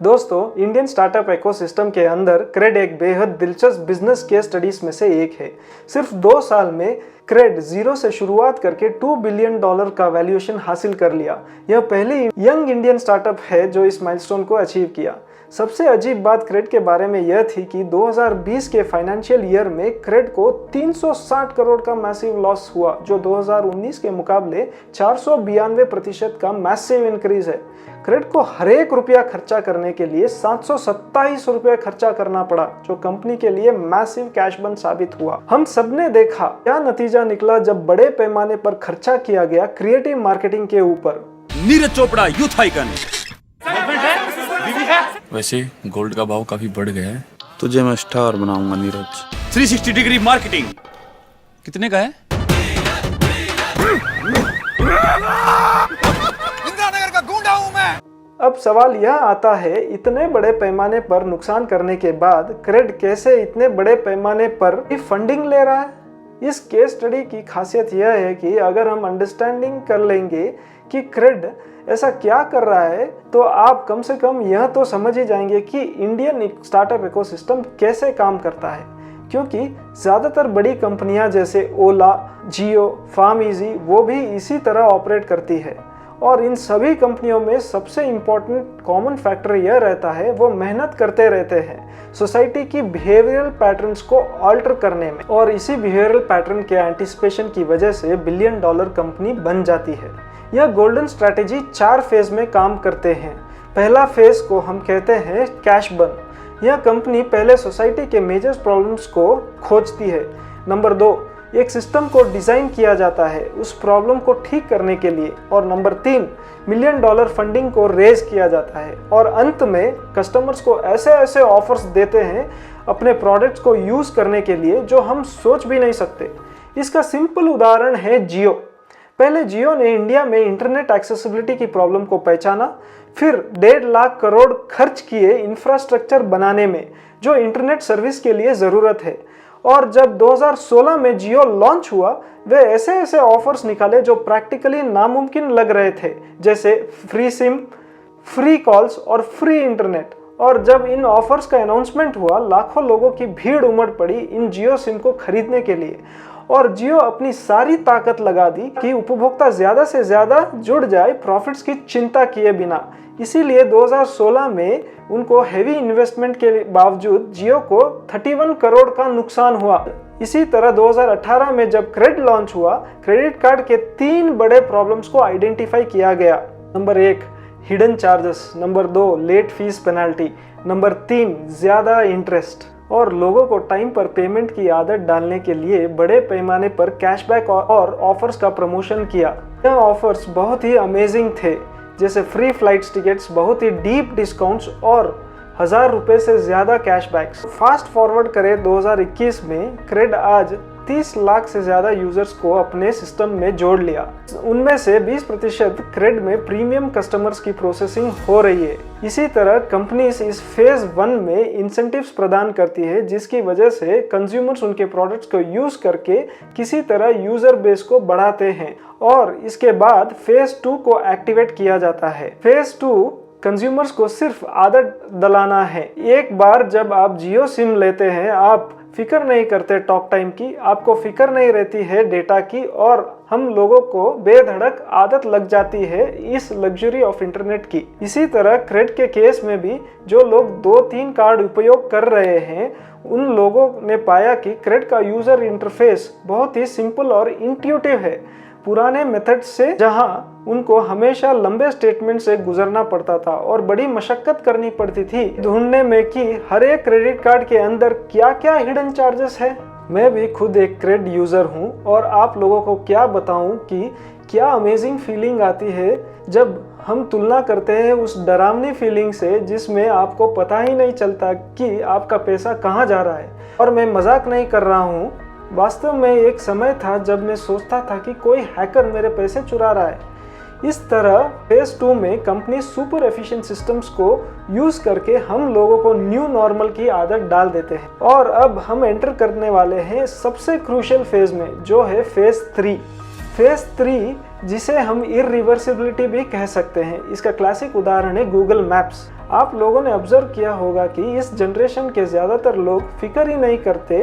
दोस्तों, Indian startup ecosystem के अंदर क्रेड एक बेहद दिलचस्प बिजनेस केस स्टडीज में से एक है। सिर्फ 2 साल में क्रेड जीरो से शुरुआत करके $2 बिलियन का वैल्यूएशन हासिल कर लिया। यह पहली यंग इंडियन स्टार्टअप है जो इस माइलस्टोन को अचीव किया। सबसे अजीब बात क्रेड के बारे में यह थी कि 2020 के फाइनेंशियल ईयर में क्रेड को 360 करोड़ का मैसिव लॉस हुआ, जो 2019 के मुकाबले 492% का मैसिव इंक्रीज है। क्रेड को हर एक रुपया खर्चा करने के लिए 727 रुपये खर्चा करना पड़ा, जो कंपनी के लिए मैसिव कैश बर्न साबित हुआ। हम सबने देखा क्या नतीजा निकला जब बड़े पैमाने पर खर्चा किया गया क्रिएटिव मार्केटिंग के ऊपर। Neeraj Chopra youth icon. वैसे गोल्ड का भाव काफी बढ़ गया है। तुझे मैं स्टार बनाऊंगा नीरज। 360 डिग्री मार्केटिंग कितने का है? इंदिरानगर का गूंडा हूं मैं। अब सवाल यह आता है, इतने बड़े पैमाने पर नुकसान करने के बाद क्रेड कैसे इतने बड़े पैमाने पर फंडिंग ले रहा है? इस केस स्टडी की खासियत यह है कि अगर हम अंडरस्टैंडिंग कर लेंगे कि क्रेड ऐसा क्या कर रहा है, तो आप कम से कम यह तो समझ ही जाएंगे कि इंडियन स्टार्टअप इकोसिस्टम कैसे काम करता है। क्योंकि ज़्यादातर बड़ी कंपनियां जैसे ओला, जियो, फार्मइजी वो भी इसी तरह ऑपरेट करती है। और इन सभी कंपनियों में सबसे इम्पोर्टेंट कॉमन फैक्टर यह रहता है, वो मेहनत करते रहते हैं सोसाइटी की बिहेवियरल पैटर्न्स को अल्टर करने में, और इसी बिहेवियरल पैटर्न के एंटिसिपेशन की वजह से $1 बिलियन कंपनी बन जाती है। यह गोल्डन स्ट्रैटेजी 4 फेज में काम करते हैं। पहला फेज को हम कहते हैं कैश बर्न। यह कंपनी पहले सोसाइटी के मेजर प्रॉब्लम्स को खोजती है। नंबर 2, एक सिस्टम को डिज़ाइन किया जाता है उस प्रॉब्लम को ठीक करने के लिए। और नंबर 3, $1 मिलियन फंडिंग को रेज किया जाता है। और अंत में कस्टमर्स को ऐसे ऐसे ऑफर्स देते हैं अपने प्रोडक्ट्स को यूज़ करने के लिए जो हम सोच भी नहीं सकते। इसका सिंपल उदाहरण है जियो। पहले जियो ने इंडिया में इंटरनेट एक्सेसिबिलिटी की प्रॉब्लम को पहचाना, फिर 1.5 लाख करोड़ खर्च किए इंफ्रास्ट्रक्चर बनाने में जो इंटरनेट सर्विस के लिए ज़रूरत है। और जब 2016 में जियो लॉन्च हुआ, वे ऐसे ऐसे ऑफर्स निकाले जो प्रैक्टिकली नामुमकिन लग रहे थे, जैसे फ्री सिम, फ्री कॉल्स और फ्री इंटरनेट। और जब इन ऑफर्स का अनाउंसमेंट हुआ, लाखों लोगों की भीड़ उमड़ पड़ी इन जियो सिम को खरीदने के लिए। और जियो अपनी सारी ताकत लगा दी कि उपभोक्ता ज़्यादा से ज़्यादा जुड़ जाए प्रॉफिट्स की चिंता किए बिना। इसीलिए 2016 में उनको हेवी इन्वेस्टमेंट के बावजूद जियो को 31 करोड़ का नुकसान हुआ। इसी तरह 2018 में जब क्रेड लॉन्च हुआ, क्रेडिट कार्ड के 3 बड़े प्रॉब्लम्स को आइडेंटिफाई किया गया। Number 1, hidden charges. Number 2, late fees penalty. Number 3, ज़्यादा इंटरेस्ट। और लोगों को टाइम पर पेमेंट की आदत डालने के लिए बड़े पैमाने पर कैशबैक और ऑफर्स का प्रमोशन किया। यह ऑफर्स बहुत ही अमेजिंग थे, जैसे फ्री फ्लाइट्स टिकट्स, बहुत ही डीप डिस्काउंट्स और 1000 रुपये से ज़्यादा कैशबैक्स। फास्ट फॉरवर्ड करें 2021 में, क्रेड आज 30 लाख से ज़्यादा यूजर्स को अपने सिस्टम में जोड़ लिया। उनमें से 20% क्रेड में प्रीमियम कस्टमर्स की प्रोसेसिंग हो रही है। इसी तरह कंपनीज इस फेज 1 में इंसेंटिव्स प्रदान करती है, जिसकी वजह से कंज्यूमर्स उनके प्रोडक्ट्स को यूज करके किसी तरह यूजर बेस को बढ़ाते हैं। और इसके बाद फेज 2 को एक्टिवेट किया जाता है। फेज 2 कंज्यूमर्स को सिर्फ आदत डलाना है। एक बार जब आप जियो सिम लेते हैं, आप फिक्र नहीं करते टॉक टाइम की, आपको फिक्र नहीं रहती है डेटा की, और हम लोगों को बेधड़क आदत लग जाती है इस लग्जरी ऑफ इंटरनेट की। इसी तरह क्रेड के केस में भी जो लोग 2-3 कार्ड उपयोग कर रहे हैं, उन लोगों ने पाया कि क्रेड का यूजर इंटरफेस बहुत ही सिंपल और इंट्यूटिव है। पुराने मेथड से जहां उनको हमेशा लंबे स्टेटमेंट से गुजरना पड़ता था और बड़ी मशक्कत करनी पड़ती थी ढूंढने में कि हर एक क्रेडिट कार्ड के अंदर क्या क्या हिडन चार्जेस है। मैं भी खुद एक क्रेड यूज़र हूं, और आप लोगों को क्या बताऊं कि क्या अमेजिंग फीलिंग आती है जब हम तुलना करते हैं उस डरावनी फीलिंग से जिसमें आपको पता ही नहीं चलता कि आपका पैसा कहाँ जा रहा है। और मैं मजाक नहीं कर रहा हूँ, वास्तव में एक समय था जब मैं सोचता था कि कोई हैकर मेरे पैसे चुरा रहा है। इस तरह फेज 2 में कंपनी सुपर एफिशिएंट सिस्टम्स को यूज करके हम लोगों को न्यू नॉर्मल की आदत डाल देते हैं। और अब हम एंटर करने वाले हैं सबसे क्रूशियल फेज में, जो है फेज 3। फेज 3 जिसे हम इरिवर्सिबिलिटी भी कह सकते हैं, इसका क्लासिक उदाहरण है गूगल मैप्स। आप लोगों ने ऑब्जर्व किया होगा कि इस जनरेशन के ज़्यादातर लोग फिक्र ही नहीं करते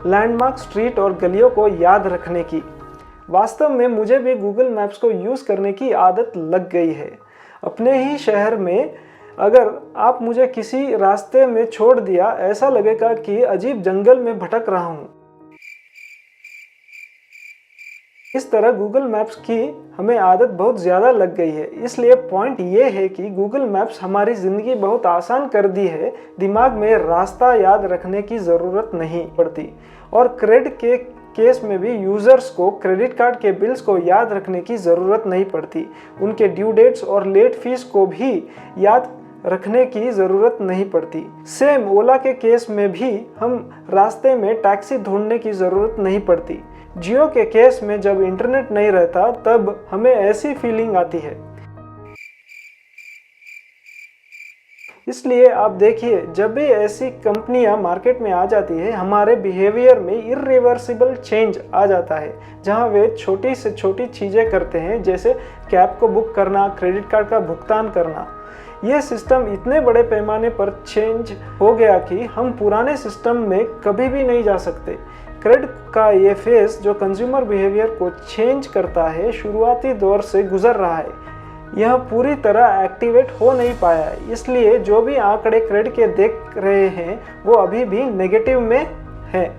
लैंडमार्क, स्ट्रीट और गलियों को याद रखने की। वास्तव में मुझे भी गूगल मैप्स को यूज़ करने की आदत लग गई है। अपने ही शहर में अगर आप मुझे किसी रास्ते में छोड़ दिया, ऐसा लगेगा कि अजीब जंगल में भटक रहा हूँ। इस तरह गूगल मैप्स की हमें आदत बहुत ज़्यादा लग गई है। इसलिए पॉइंट ये है कि गूगल मैप्स हमारी ज़िंदगी बहुत आसान कर दी है। दिमाग में रास्ता याद रखने की ज़रूरत नहीं पड़ती। और क्रेडिट के केस में भी यूज़र्स को क्रेडिट कार्ड के बिल्स को याद रखने की ज़रूरत नहीं पड़ती। उनके ड्यू डेट्स और लेट फीस को भी याद रखने की ज़रूरत नहीं पड़ती। सेम ओला के केस में भी हम रास्ते में टैक्सी ढूंढने की ज़रूरत नहीं पड़ती। जियो के केस में जब इंटरनेट नहीं रहता तब हमें ऐसी फीलिंग आती है। इसलिए आप देखिए, जब भी ऐसी कंपनियां मार्केट में आ जाती है, हमारे बिहेवियर में इरिवर्सिबल चेंज आ जाता है, जहां वे छोटी से छोटी चीज़ें करते हैं, जैसे कैब को बुक करना, क्रेडिट कार्ड का भुगतान करना। ये सिस्टम इतने बड़े पैमाने पर चेंज हो गया कि हम पुराने सिस्टम में कभी भी नहीं जा सकते। क्रेडिट का ये फेस जो कंज्यूमर बिहेवियर को चेंज करता है, शुरुआती दौर से गुजर रहा है। यह पूरी तरह एक्टिवेट हो नहीं पाया है। इसलिए जो भी आंकड़े क्रेडिट के देख रहे हैं वो अभी भी नेगेटिव में है।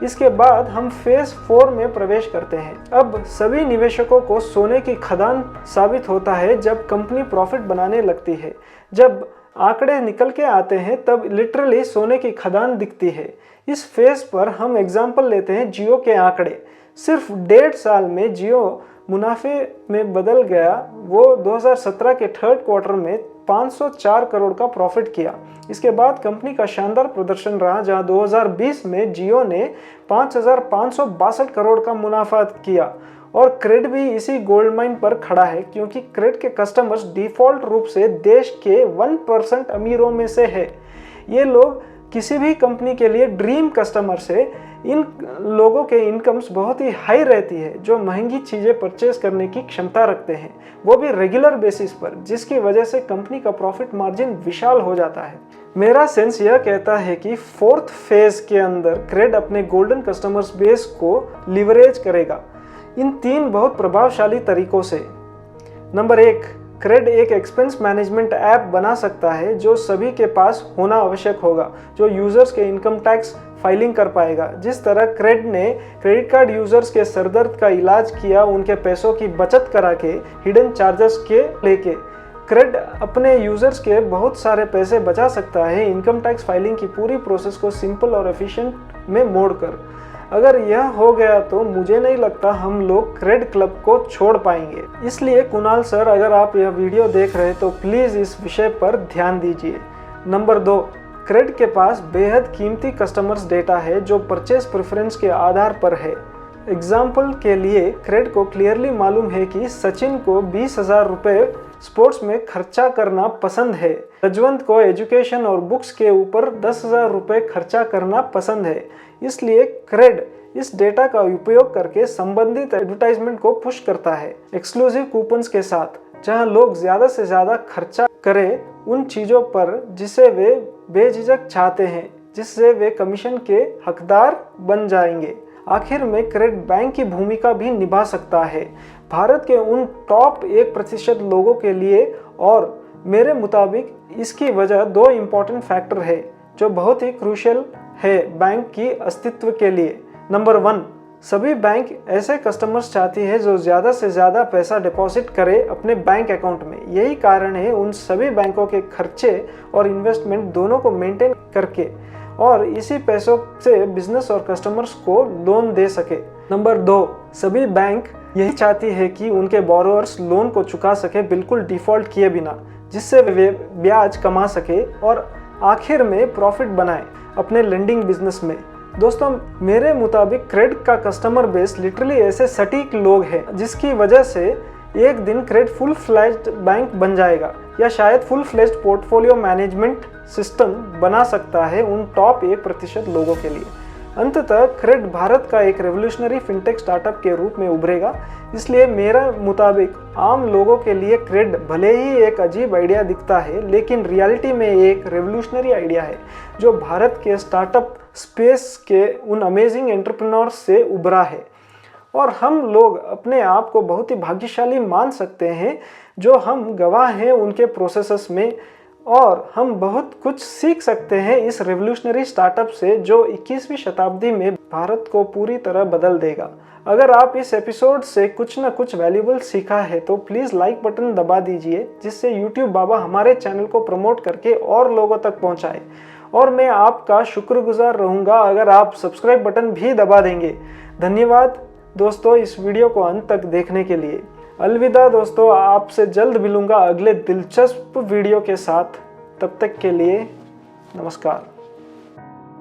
इसके बाद हम फेज 4 में प्रवेश करते हैं। अब सभी निवेशकों को सोने की खदान साबित होता है जब कंपनी प्रॉफिट बनाने लगती है। जब आंकड़े निकल के आते हैं तब लिटरली सोने की खदान दिखती है। इस फेज पर हम एग्जाम्पल लेते हैं जियो के आंकड़े। सिर्फ 1.5 साल में जियो मुनाफे में बदल गया। वो 2017 के थर्ड क्वार्टर में 504 करोड़ का प्रॉफिट किया। इसके बाद कंपनी का शानदार प्रदर्शन रहा, जहां 2020 में जियो ने 5,562 करोड़ का मुनाफा किया। और क्रेडिट भी इसी गोल्ड माइन पर खड़ा है, क्योंकि क्रेडिट के कस्टमर्स डिफॉल्ट रूप से देश के 1% अमीरों में से है। ये लोग किसी भी कंपनी के लिए ड्रीम कस्टमर्स है। इन लोगों के इनकम्स बहुत ही हाई रहती है, जो महंगी चीज़ें परचेज करने की क्षमता रखते हैं, वो भी रेगुलर बेसिस पर, जिसकी वजह से कंपनी का प्रॉफिट मार्जिन विशाल हो जाता है। मेरा सेंस यह कहता है कि 4th फेज के अंदर क्रेडिट अपने गोल्डन कस्टमर्स बेस को लिवरेज करेगा इन 3 बहुत प्रभावशाली तरीकों से। नंबर 1, क्रेडिट एक एक्सपेंस मैनेजमेंट ऐप बना सकता है जो सभी के पास होना आवश्यक होगा, जो यूजर्स के इनकम टैक्स फाइलिंग कर पाएगा। जिस तरह क्रेडिट ने क्रेडिट कार्ड यूजर्स के सरदर्द का इलाज किया, उनके पैसों की बचत करा के, हिडन चार्जेस के लेके, क्रेडिट अपने यूजर्स के बहुत सारे पैसे बचा सकता है इनकम टैक्स फाइलिंग की पूरी प्रोसेस को सिंपल और एफिशिएंट में मोड़कर। अगर यह हो गया तो मुझे नहीं लगता हम लोग क्रेडिट क्लब को छोड़ पाएंगे। इसलिए कुणाल सर, अगर आप यह वीडियो देख रहे हैं तो प्लीज़ इस विषय पर ध्यान दीजिए। नंबर 2, क्रेडिट के पास बेहद कीमती कस्टमर्स डेटा है जो परचेज प्रेफरेंस के आधार पर है। एग्जाम्पल के लिए क्रेडिट को क्लियरली मालूम है कि सचिन को 20,000 रुपये स्पोर्ट्स में खर्चा करना पसंद है, रजवंत को एजुकेशन और बुक्स के ऊपर 10,000 रुपये खर्चा करना पसंद है। इसलिए क्रेडिट इस डेटा का उपयोग करके संबंधित एडवर्टाइजमेंट को पुश करता है एक्सक्लूसिव कूपन्स के साथ, जहां लोग ज़्यादा से ज़्यादा खर्चा करें उन चीज़ों पर जिसे वे बेझिझक चाहते हैं, जिससे वे कमीशन के हकदार बन जाएंगे। आखिर में क्रेडिट बैंक की भूमिका भी निभा सकता है भारत के उन टॉप 1% लोगों के लिए। और मेरे मुताबिक इसकी वजह 2 इम्पॉर्टेंट फैक्टर है जो बहुत ही क्रूशियल है बैंक की अस्तित्व के लिए। नंबर 1, सभी बैंक ऐसे कस्टमर्स चाहती है जो ज़्यादा से ज़्यादा पैसा डिपॉजिट करे अपने बैंक अकाउंट में। यही कारण है उन सभी बैंकों के खर्चे और इन्वेस्टमेंट दोनों को मेंटेन करके और इसी पैसों से बिजनेस और कस्टमर्स को लोन दे सके। नंबर 2, सभी बैंक यही चाहती है कि उनके बोरोअर्स लोन को चुका सके बिल्कुल डिफॉल्ट किए बिना, जिससे वे ब्याज कमा सके और आखिर में प्रॉफिट बनाए अपने लेंडिंग बिजनेस में। दोस्तों, मेरे मुताबिक क्रेडिट का कस्टमर बेस लिटरली ऐसे सटीक लोग हैं जिसकी वजह से एक दिन क्रेडिट फुल फ्लेज्ड बैंक बन जाएगा, या शायद full fledged portfolio management system बना सकता है उन टॉप 1% लोगों के लिए। अंततः क्रेडिट भारत का एक रेवोल्यूशनरी फिनटेक स्टार्टअप के रूप में उभरेगा। इसलिए मेरा मुताबिक आम लोगों के लिए क्रेड भले ही एक अजीब आइडिया दिखता है, लेकिन रियलिटी में एक रेवोल्यूशनरी आइडिया है जो भारत के स्टार्टअप स्पेस के उन अमेजिंग एंटरप्रेन्योर्स से उभरा है। और हम लोग अपने आप को बहुत ही भाग्यशाली मान सकते हैं जो हम गवाह हैं उनके प्रोसेसेस में, और हम बहुत कुछ सीख सकते हैं इस रेवोल्यूशनरी स्टार्टअप से जो 21वीं शताब्दी में भारत को पूरी तरह बदल देगा। अगर आप इस एपिसोड से कुछ न कुछ वैल्यूबल सीखा है तो प्लीज़ लाइक बटन दबा दीजिए, जिससे यूट्यूब बाबा हमारे चैनल को प्रमोट करके और लोगों तक पहुंचाए। और मैं आपका शुक्रगुजार रहूँगा अगर आप सब्सक्राइब बटन भी दबा देंगे। धन्यवाद दोस्तों इस वीडियो को अंत तक देखने के लिए। अलविदा दोस्तों, आपसे जल्द मिलूंगा अगले दिलचस्प वीडियो के साथ। तब तक के लिए नमस्कार।